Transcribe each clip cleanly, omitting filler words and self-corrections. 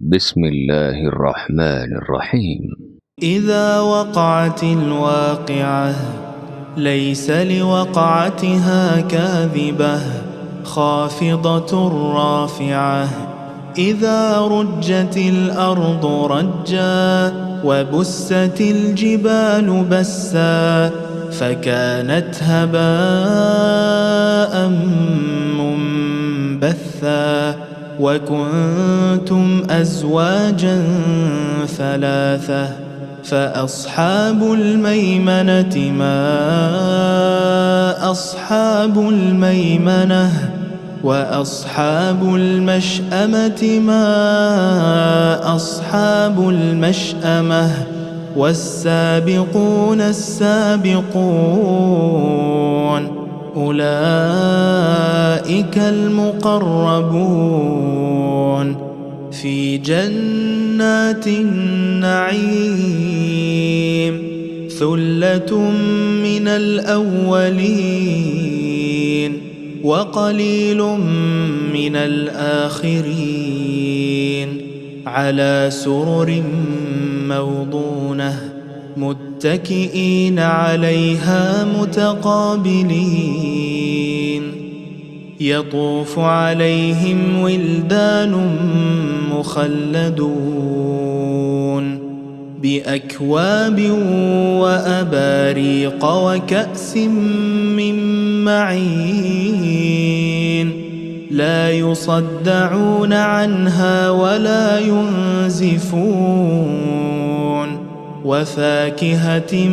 بسم الله الرحمن الرحيم. إذا وقعت الواقعة ليس لوقعتها كاذبة خافضة رافعة. إذا رجت الأرض رجا وبست الجبال بسا فكانت هباء منبثا وكنتم أزواجا ثلاثة فأصحاب الميمنة ما أصحاب الميمنة وأصحاب المشأمة ما أصحاب المشأمة والسابقون السابقون أولئك المقربون في جنات النعيم ثلة من الأولين وقليل من الآخرين على سرر موضونة متكئين عليها متقابلين يطوف عليهم ولدان مخلدون بأكواب وأباريق وكأس من معين لا يصدعون عنها ولا ينزفون وفاكهة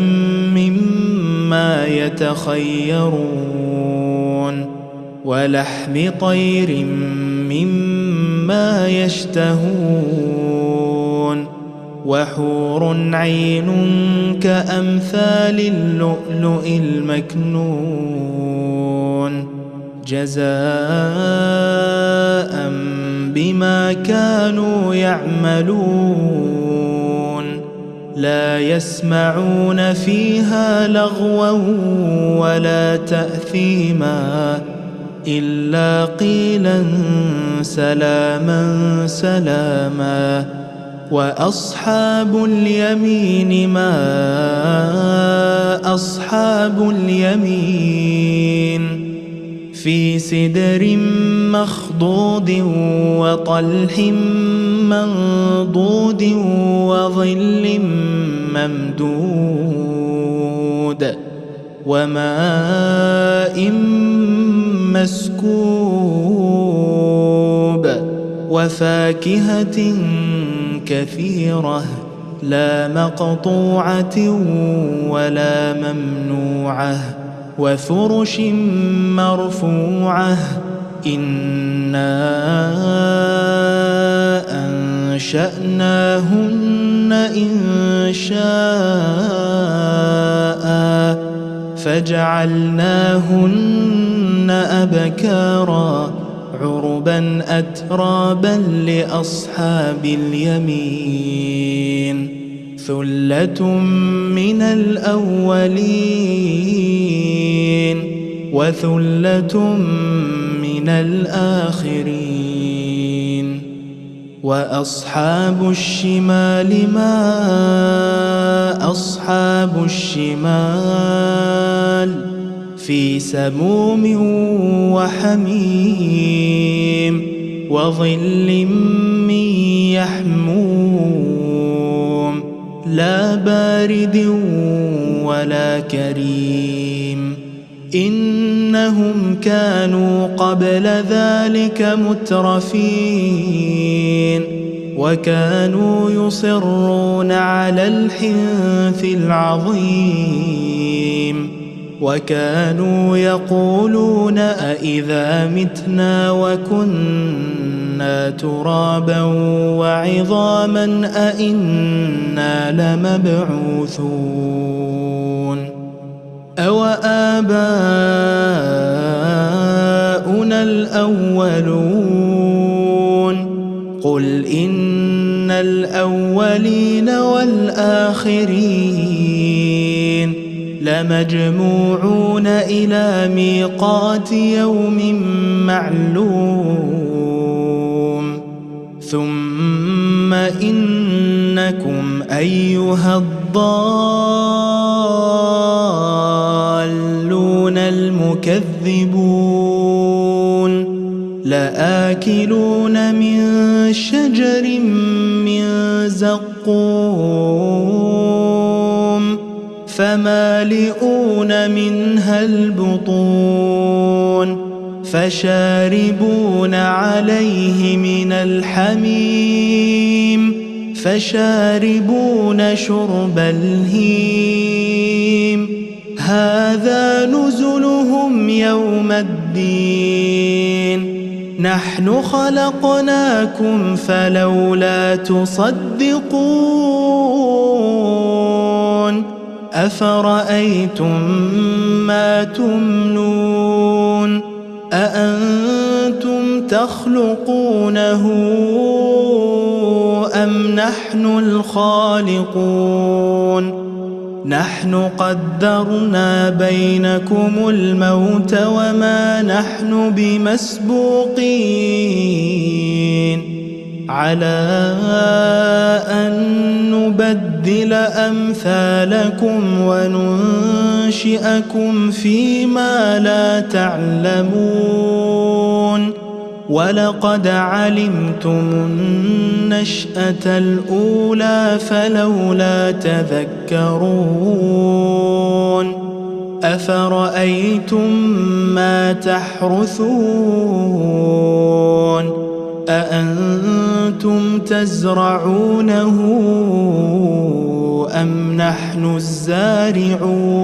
مما يتخيرون ولحم طير مما يشتهون وحور عين كأمثال اللؤلؤ المكنون جزاء بما كانوا يعملون لا يسمعون فيها لغوا ولا تأثيما إلا قيلا سلاما سلاما وأصحاب اليمين ما أصحاب اليمين في سدر مخضود وطلح منضود وظل ممدود وماء مسكوب وفاكهة كثيرة لا مقطوعة ولا ممنوعة وفرش مرفوعة إنا أنشأناهن إنشاء فجعلناهن أبكارا عربا أترابا لأصحاب اليمين ثلة من الأولين وثلة من الآخرين وأصحاب الشمال ما أصحاب الشمال في سموم وحميم وظل من يحموم لا بارد ولا كريم إنهم كانوا قبل ذلك مترفين وكانوا يصرون على الحنث العظيم وكانوا يقولون أإذا متنا وكنا ترابا وعظاما أإنا لمبعوثون أوآباؤنا الأولون قل إن الأولين والآخرين لمجموعون إلى ميقات يوم معلوم ثم ثم إنكم أيها الضالون المكذبون لآكلون من شجر من زقوم فمالئون منها البطون فشاربون عليه من الحميم فشاربون شرب الهيم هذا نزلهم يوم الدين نحن خلقناكم فلولا تصدقون أفرأيتم ما تمنون أأنتم تخلقونه أم نحن الخالقون نحن قدرنا بينكم الموت وما نحن بمسبوقين على أن نبدل أمثالكم وننشئكم فيما لا تعلمون ولقد علمتم النشأة الأولى فلولا تذكرون أفرأيتم ما تحرثون أأنتم تزرعونه أم نحن الزارعون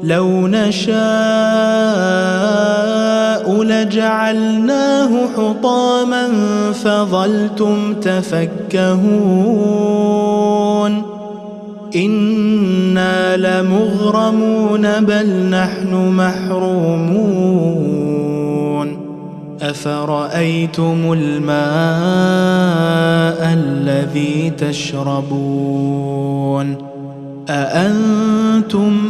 لو نشاء لجعلناه حطاما فظلتم تفكهون إنا لمغرمون بل نحن محرومون أفرأيتم الماء الذي تشربون أأنتم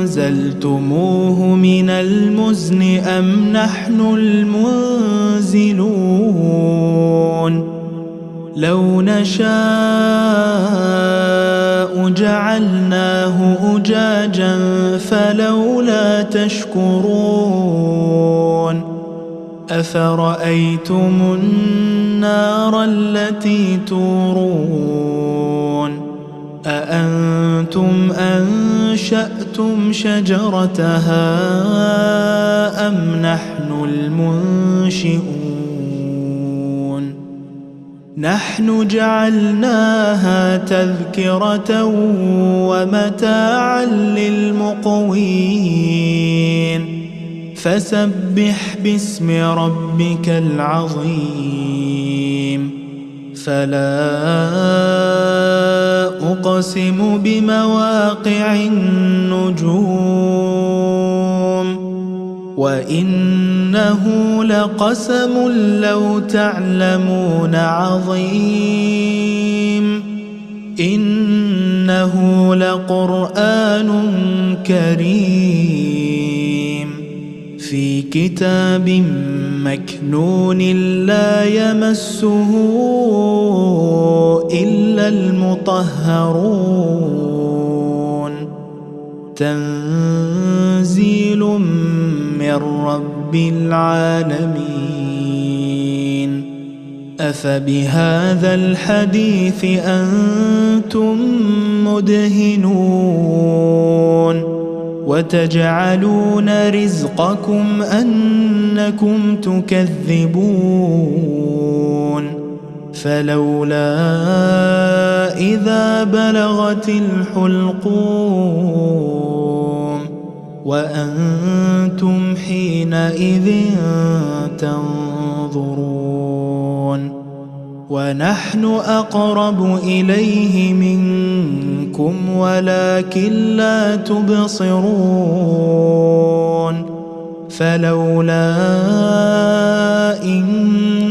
أنزلتموه من المزن أم نحن المنزلون لو نشاء جعلناه أجاجا فلولا تشكرون أفرأيتم النار التي تورون أأنتم أنشأتم شجرتها أم نحن المنشئون نحن جعلناها تذكرة ومتاعا للمقوين فسبح باسم ربك العظيم فلا أقسم بمواقع النجوم وإنه لقسم لو تعلمون عظيم إنه لقرآن كريم في كتاب مكنون لا يمسه إلا المطهرون تنزيل من رب العالمين أفبهذا الحديث أنتم مدهنون وتجعلون رزقكم أنكم تكذبون فلولا إذا بلغت الحلقوم وأنتم حينئذ تنظرون ونحن أقرب إليه منكم ولكن لا تبصرون فلولا إن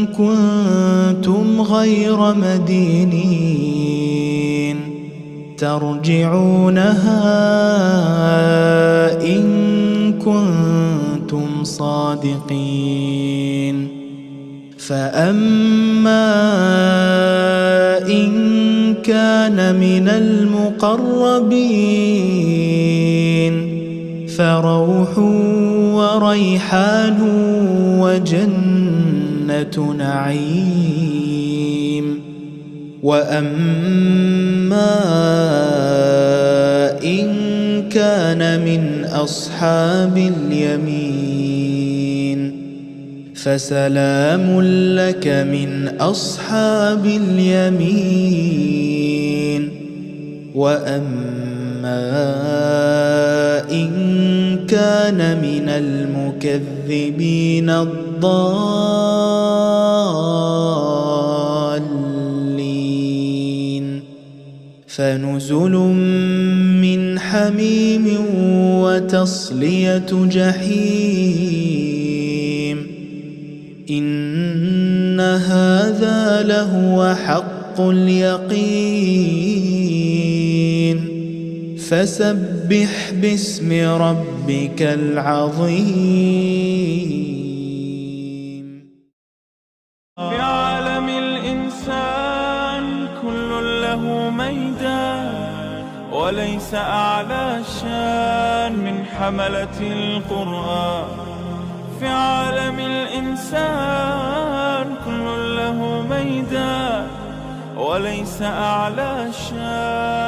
كنتم غير مدينين ترجعونها إن كنتم صادقين فأما كان من المقربين فروح وريحان وجنة نعيم. وأما إن كان من أصحاب اليمين فسلام لك من أصحاب اليمين. وأما إن كان من المكذبين الضالين فنزل من حميم وتصلية جحيم. إن هذا لهو حق اليقين. فسبح باسم ربك العظيم. في عالم الإنسان كل له ميدان وليس أعلى شان من حملة القرآن. في عالم الإنسان كل له ميدان وليس أعلى شان